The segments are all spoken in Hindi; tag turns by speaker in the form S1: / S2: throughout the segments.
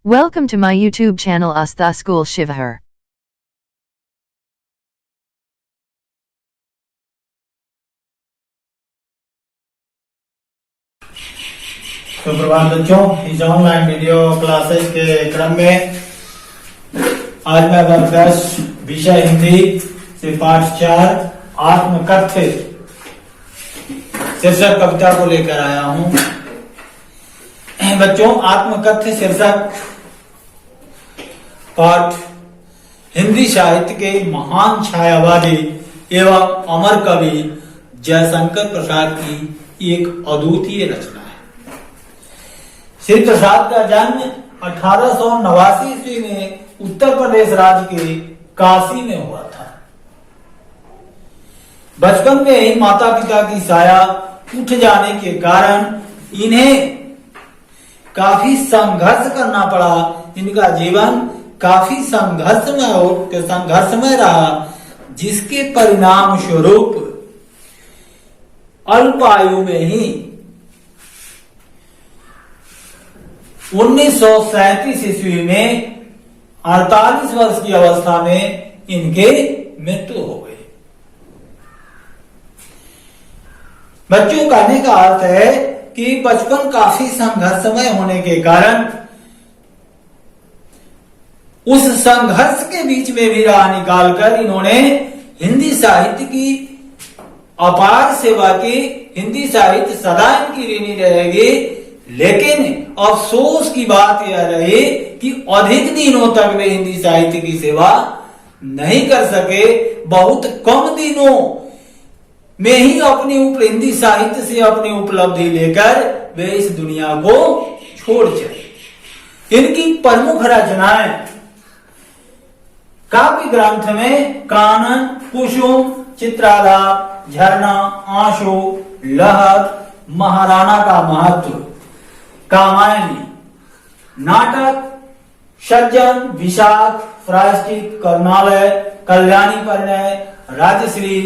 S1: Welcome to my YouTube channel Astha School Shivahar.
S2: सुप्रभात बच्चों, इस ऑनलाइन वीडियो क्लासेस के क्रम में आज मैं वर्ग 10 विषय हिंदी से पाठ 4 आत्मकथ्य शीर्षक कविता को लेकर आया हूं। बच्चों, आत्मकथ्य शीर्षक पाठ हिंदी साहित्य के महान छायावादी एवं अमर कवि जयशंकर प्रसाद की एक अद्वितीय रचना है। श्री प्रसाद का जन्म 1889 ईस्वी में उत्तर प्रदेश राज्य के काशी में हुआ था। बचपन में ही माता पिता की साया उठ जाने के कारण इन्हें काफी संघर्ष करना पड़ा। इनका जीवन काफी संघर्षमय रहा, जिसके परिणाम स्वरूप अल्प आयु में ही 1937 ईस्वी में 48 वर्ष की अवस्था में इनके मृत्यु हो गई। बच्चों, कहने का अर्थ है कि बचपन काफी संघर्षमय होने के कारण उस संघर्ष के बीच में भी राह निकालकर इन्होंने हिंदी साहित्य की अपार सेवा की। हिंदी साहित्य सदा इनकी ऋणी रहेगी, लेकिन अफसोस की बात यह रही कि अधिक दिनों तक वे हिंदी साहित्य की सेवा नहीं कर सके। बहुत कम दिनों में ही अपनी हिंदी साहित्य से अपनी उपलब्धि लेकर वे इस दुनिया को छोड़ चले। इनकी प्रमुख रचनाएं काव्य ग्रंथ में कानन, कुसुम, चित्राधार, झरना, आंसू, लहर, महाराणा का महत्व, कामायनी, नाटक, सज्जन, विशाख, प्रायश्चित, करुणालय, कल्याणी परिणय, राजश्री,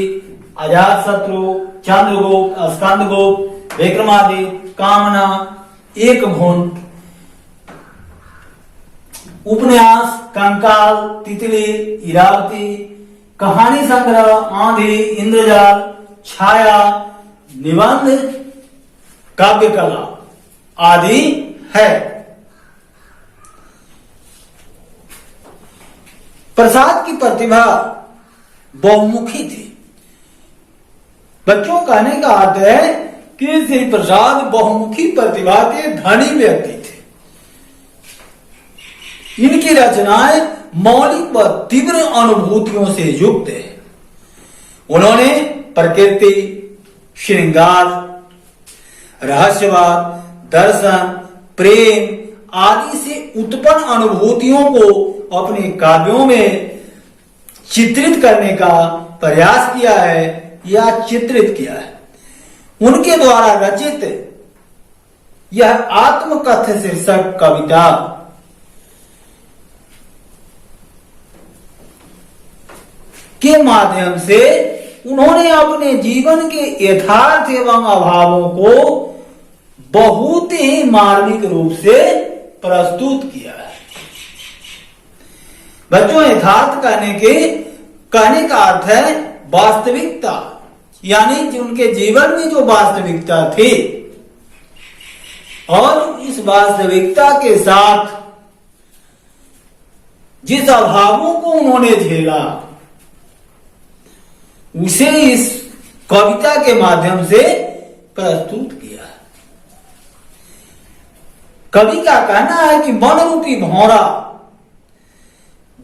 S2: अजात शत्रु, चंद्रगुप्त, स्कंदगुप्त, विक्रमादित्य, कामना, एक घुंट, उपन्यास, कंकाल, तितली, इरावती, कहानी संग्रह, आंधी, इंद्रजाल, छाया, निबंध, काव्य कला आदि है। प्रसाद की प्रतिभा बहुमुखी थी। बच्चों, कहने का अर्थ है कि श्री प्रसाद बहुमुखी प्रतिभा के धनी व्यक्ति थे। इनकी रचनाएं मौलिक व तीव्र अनुभूतियों से युक्त है। उन्होंने प्रकृति, श्रृंगार, रहस्यवाद, दर्शन, प्रेम आदि से उत्पन्न अनुभूतियों को अपने काव्यों में चित्रित करने का प्रयास किया है या चित्रित किया है। उनके द्वारा रचित यह आत्मकथ्य शीर्षक कविता के माध्यम से उन्होंने अपने जीवन के यथार्थ एवं अभावों को बहुत ही मार्मिक रूप से प्रस्तुत किया है। बच्चों, यथार्थ कहने का अर्थ है वास्तविकता, यानी उनके जीवन में जो वास्तविकता थी और इस वास्तविकता के साथ जिस अभावों को उन्होंने झेला उसे इस कविता के माध्यम से प्रस्तुत किया। कवि का कहना है कि मन रूपी भौरा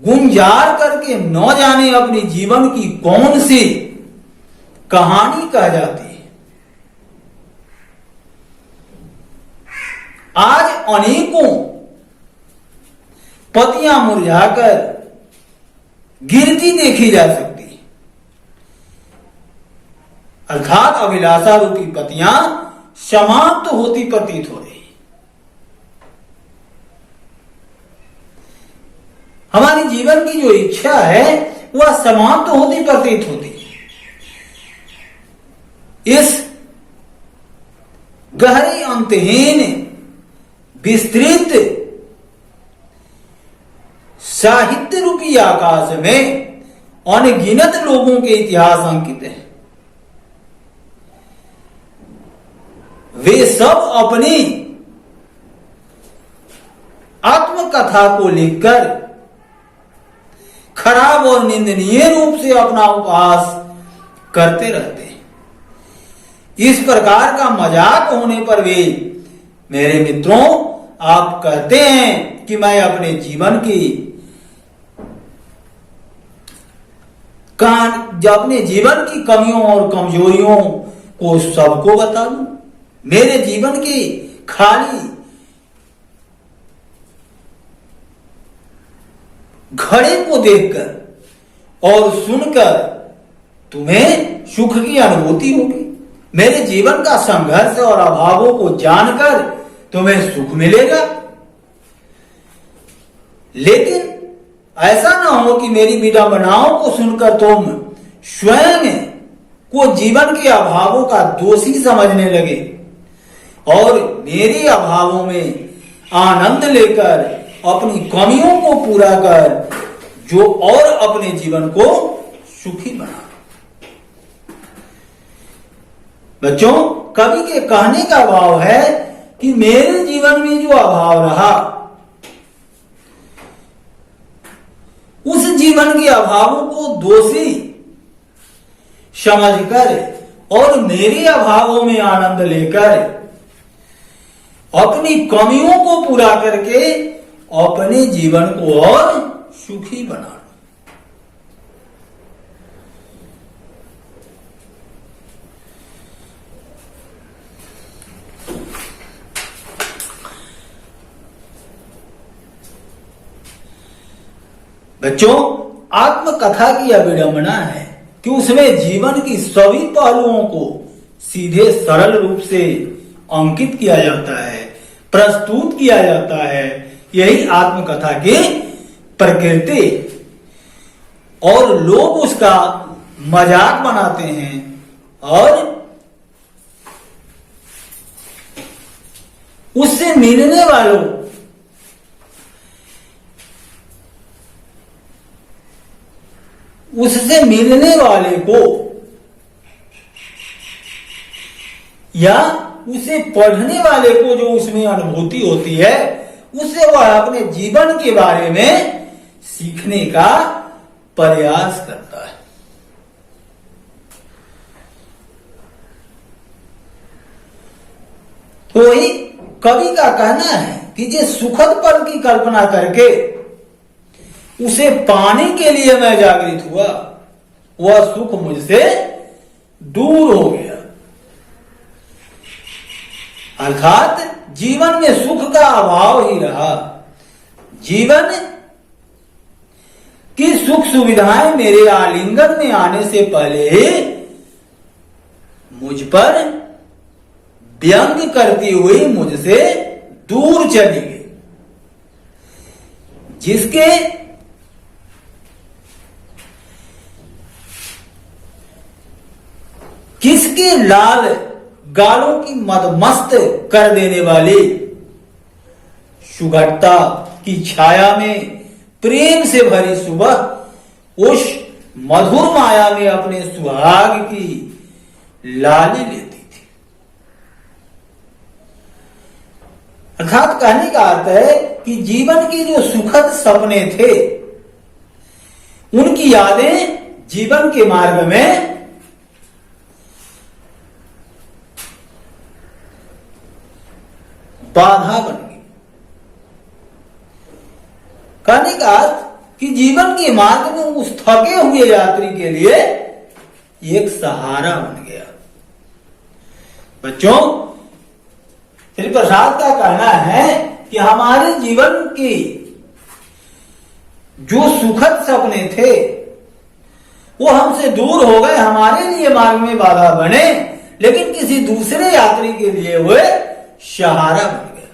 S2: गुंजार करके न जाने अपने जीवन की कौन सी कहानी कह जाती है। आज अनेकों पत्तियां मुरझाकर गिरती देखी जा सकती, अर्थात अभिलाषा रूपी पत्तियां समाप्त होती प्रतीत हो रही। हमारी जीवन की जो इच्छा है वह समाप्त होती प्रतीत होती। इस गहरी अंतहीन विस्तृत साहित्य रूपी आकाश में अनगिनत लोगों के इतिहास अंकित हैं। वे सब अपनी आत्मकथा को लिखकर खराब और निंदनीय रूप से अपना उपहास करते रहते हैं। इस प्रकार का मजाक होने पर भी मेरे मित्रों, आप कहते हैं कि मैं अपने जीवन की अपने जीवन की कमियों और कमजोरियों को सबको बता दूं। मेरे जीवन की खाली घड़े को देखकर और सुनकर तुम्हें सुख की अनुभूति होगी। मेरे जीवन का संघर्ष और अभावों को जानकर तुम्हें सुख मिलेगा। लेकिन ऐसा ना हो कि मेरी विडंबनाओं को सुनकर तुम स्वयं को जीवन के अभावों का दोषी समझने लगे और मेरे अभावों में आनंद लेकर अपनी कमियों को पूरा कर जो और अपने जीवन को सुखी बना। बच्चों, कवि के कहने का भाव है कि मेरे जीवन में जो अभाव रहा, उस जीवन के अभावों को दोषी समझकर और मेरे अभावों में आनंद लेकर अपनी कमियों को पूरा करके अपने जीवन को और सुखी बना। बच्चों, आत्मकथा की अविडंबना है कि उसमें जीवन की सभी पहलुओं को सीधे सरल रूप से अंकित किया जाता है, प्रस्तुत किया जाता है। यही आत्मकथा की प्रकृति। और लोग उसका मजाक बनाते हैं और उससे मिलने वालों उससे मिलने वाले को या उसे पढ़ने वाले को जो उसमें अनुभूति होती है, उससे वह अपने जीवन के बारे में सीखने का प्रयास करता है। तो ही कवि का कहना है कि जो सुखद पल की कल्पना करके उसे पाने के लिए मैं जागृत हुआ, वह सुख मुझसे दूर हो गया। अर्थात जीवन में सुख का अभाव ही रहा। जीवन की सुख सुविधाएं मेरे आलिंगन में आने से पहले ही मुझ पर व्यंग करती हुई मुझसे दूर चली गई। किसके लाल गालों की मदमस्त कर देने वाली सुगढ़ता की छाया में प्रेम से भरी सुबह उस मधुर माया में अपने सुहाग की लाली लेती थी। अर्थात कहने का अर्थ है कि जीवन के जो सुखद सपने थे, उनकी यादें जीवन के मार्ग में बाधा बन गई। कहने का अर्थ कि जीवन के मार्ग में उस थके हुए यात्री के लिए एक सहारा बन गया। बच्चों, श्री प्रसाद का कहना है कि हमारे जीवन की जो सुखद सपने थे वो हमसे दूर हो गए, हमारे लिए मार्ग में बाधा बने, लेकिन किसी दूसरे यात्री के लिए हुए सहारा बन गया।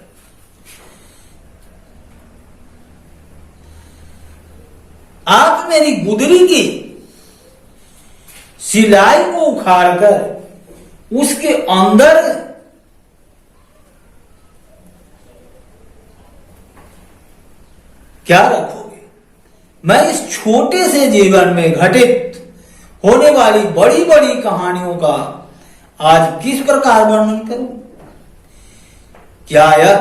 S2: आप मेरी गुदरी की सिलाई को उखाड़कर उसके अंदर क्या रखोगे? मैं इस छोटे से जीवन में घटित होने वाली बड़ी बड़ी कहानियों का आज किस प्रकार वर्णन करूं? क्या यह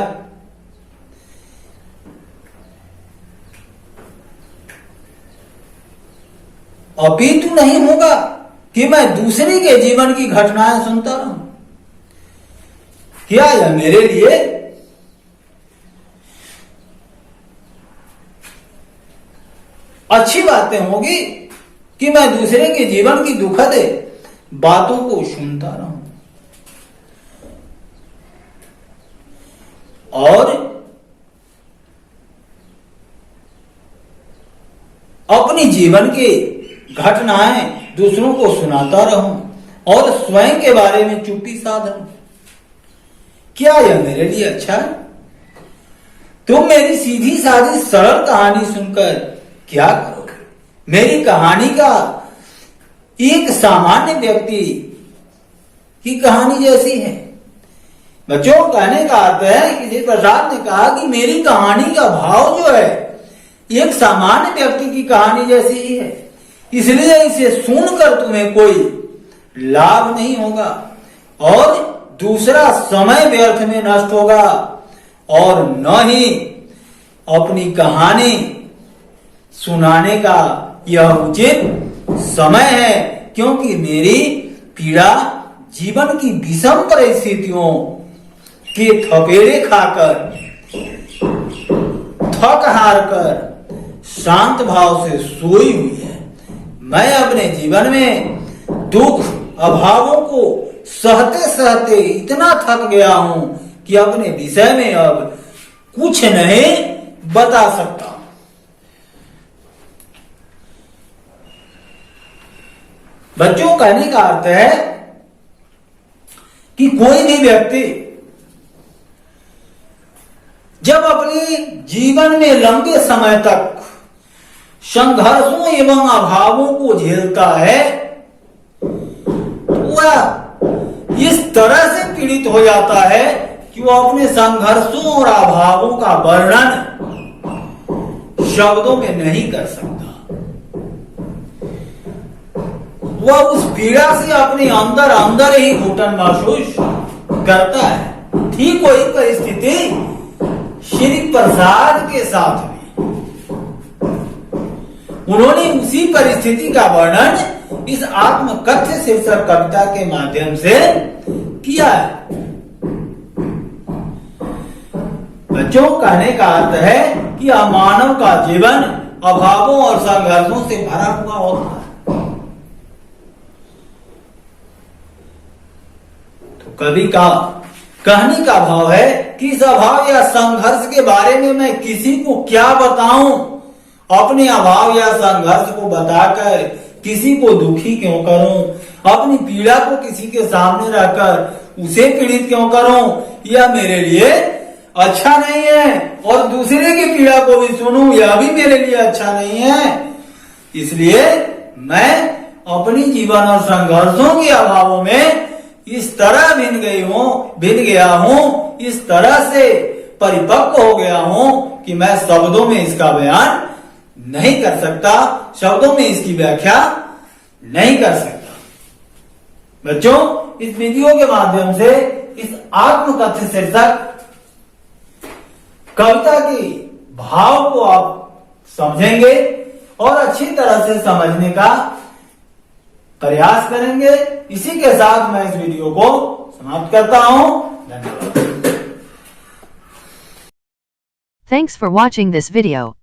S2: अपितु नहीं होगा कि मैं दूसरे के जीवन की घटनाएं सुनता रहूं? क्या यह मेरे लिए अच्छी बातें होगी कि मैं दूसरे के जीवन की दुखद बातों को सुनता रहूं और अपनी जीवन की घटनाएं दूसरों को सुनाता रहूं और स्वयं के बारे में चुप्पी साध लूं? क्या यह मेरे लिए अच्छा है? तुम मेरी सीधी सादी सरल कहानी सुनकर क्या करोगे? मेरी कहानी का एक सामान्य व्यक्ति की कहानी जैसी है। बच्चों, कहने का अर्थ है कि जिस प्रसाद ने कहा कि मेरी कहानी का भाव जो है एक सामान्य व्यक्ति की कहानी जैसी ही है, इसलिए इसे सुनकर तुम्हें कोई लाभ नहीं होगा और दूसरा समय व्यर्थ में नष्ट होगा और न ही अपनी कहानी सुनाने का यह उचित समय है, क्योंकि मेरी पीड़ा जीवन की विषम परिस्थितियों के थपेड़े खाकर थक हार कर शांत भाव से सोई हुई है। मैं अपने जीवन में दुख अभावों को सहते सहते इतना थक गया हूं कि अपने विषय में अब कुछ नहीं बता सकता। बच्चों, कहने का अर्थ है कि कोई भी व्यक्ति जब अपने जीवन में लंबे समय तक संघर्षों एवं अभावों को झेलता है तो वह इस तरह से पीड़ित हो जाता है कि वो अपने संघर्षों और अभावों का वर्णन शब्दों में नहीं कर सकता। वह उस पीड़ा से अपने अंदर अंदर ही घुटन महसूस करता है। ठीक वही परिस्थिति श्री प्रसाद के साथ भी। उन्होंने उसी परिस्थिति का वर्णन इस आत्मकथ्य शीर्षक कविता के माध्यम से किया है। बच्चों, कहने का अर्थ है कि मानव का जीवन अभावों और संघर्षों से भरा हुआ होता है। तो कवि का कहने का भाव है कि इस अभाव या संघर्ष के बारे में मैं किसी को क्या बताऊं? अपने अभाव या संघर्ष को बताकर किसी को दुखी क्यों करूं? अपनी पीड़ा को किसी के सामने रखकर उसे पीड़ित क्यों करूं? यह मेरे लिए अच्छा नहीं है और दूसरे की पीड़ा को भी सुनूं, यह भी मेरे लिए अच्छा नहीं है। इसलिए मैं अपनी जीवन और संघर्षों के अभावों में इस तरह भिन गया हूं, इस तरह से परिपक्व हो गया हूं कि मैं शब्दों में इसका बयान नहीं कर सकता, शब्दों में इसकी व्याख्या नहीं कर सकता। बच्चों, इस वीडियो के माध्यम से इस आत्मकथ्य शीर्षक कविता की भाव को आप समझेंगे और अच्छी तरह से समझने का प्रयास करेंगे। इसी के साथ मैं इस वीडियो को समाप्त करता हूं। धन्यवाद।
S1: Thanks for watching this video.